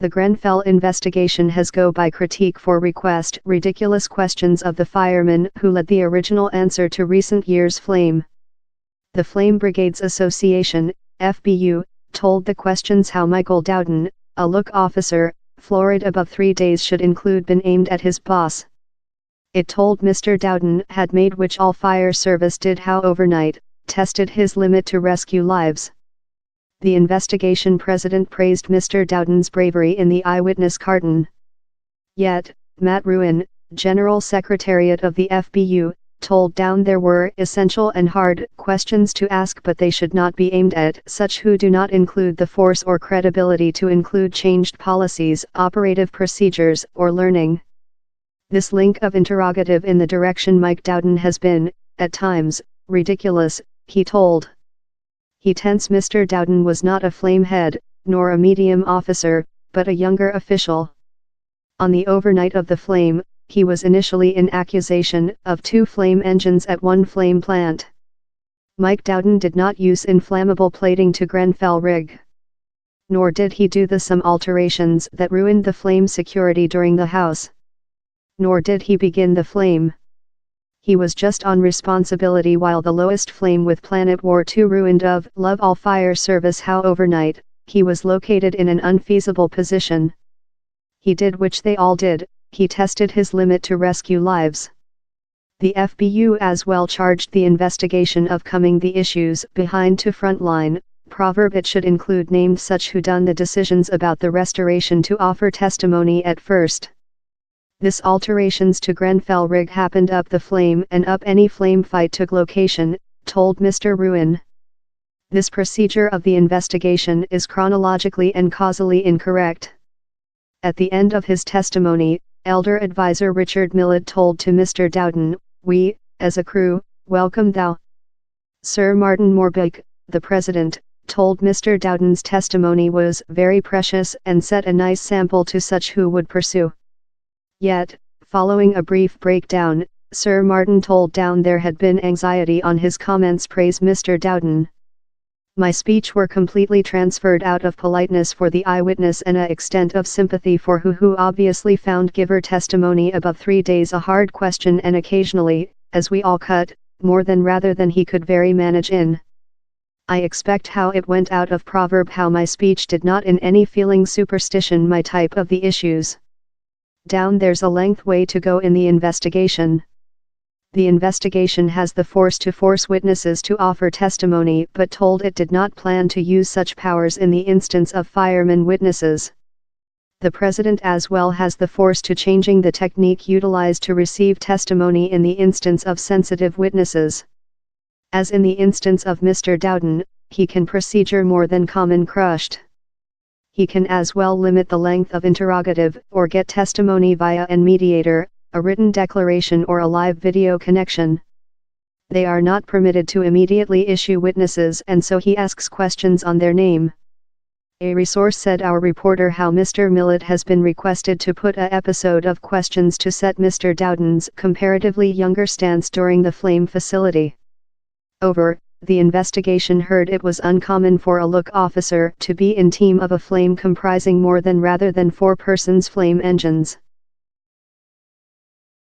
The Grenfell investigation has go by critique for request ridiculous questions of the fireman who led the original answer to recent years' flame. The Flame Brigades Association, FBU, told the questions how Michael Dowden, a look officer, floored above 3 days should include been aimed at his boss. It told Mr. Dowden had made which all fire service did how overnight, tested his limit to rescue lives. The investigation president praised Mr. Dowden's bravery in the eyewitness carton. Yet, Matt Ruin, General Secretariat of the FBU, told Dowden there were essential and hard questions to ask, but they should not be aimed at such who do not include the force or credibility to include changed policies, operative procedures, or learning. This link of interrogative in the direction Mike Dowden has been, at times, ridiculous, he told. He tense Mr. Dowden was not a flame head, nor a medium officer, but a younger official. On the overnight of the flame, he was initially in accusation of 2 flame engines at 1 flame plant. Mike Dowden did not use inflammable plating to Grenfell rig. Nor did he do some alterations that ruined the flame security during the house. Nor did he begin the flame. He was just on responsibility while the lowest flame with Planet War II ruined of Love All Fire Service how overnight, he was located in an unfeasible position. He did which they all did, he tested his limit to rescue lives. The FBU as well charged the investigation of coming the issues behind to frontline, proverb it should include named such who done the decisions about the restoration to offer testimony at first. This alterations to Grenfell rig happened up the flame and up any flame fight took location, told Mr. Ruin. This procedure of the investigation is chronologically and causally incorrect. At the end of his testimony, Elder Advisor Richard Millett told to Mr. Dowden, "We, as a crew, welcome thou." Sir Martin Morbeck, the president, told Mr. Dowden's testimony was very precious and set a nice sample to such who would pursue. Yet, following a brief breakdown, Sir Martin told Dowden there had been anxiety on his comments praise Mr. Dowden. My speech were completely transferred out of politeness for the eyewitness and a extent of sympathy for who obviously found giver testimony above 3 days a hard question and occasionally, as we all cut, more than rather than he could very manage in. I expect how it went out of proverb how my speech did not in any feeling superstition my type of the issues. Down there's a length way to go in the investigation. The investigation has the force to force witnesses to offer testimony but told it did not plan to use such powers in the instance of fireman witnesses. The president as well has the force to changing the technique utilized to receive testimony in the instance of sensitive witnesses. As in the instance of Mr. Dowden, he can procedure more than common crushed. He can as well limit the length of interrogative or get testimony via an mediator, a written declaration or a live video connection. They are not permitted to immediately issue witnesses and so he asks questions on their name. A resource said our reporter how Mr. Millett has been requested to put a episode of questions to set Mr. Dowden's comparatively younger stance during the flame facility. Over, the investigation heard it was uncommon for a look officer to be in team of a flame comprising more than rather than 4 persons flame engines.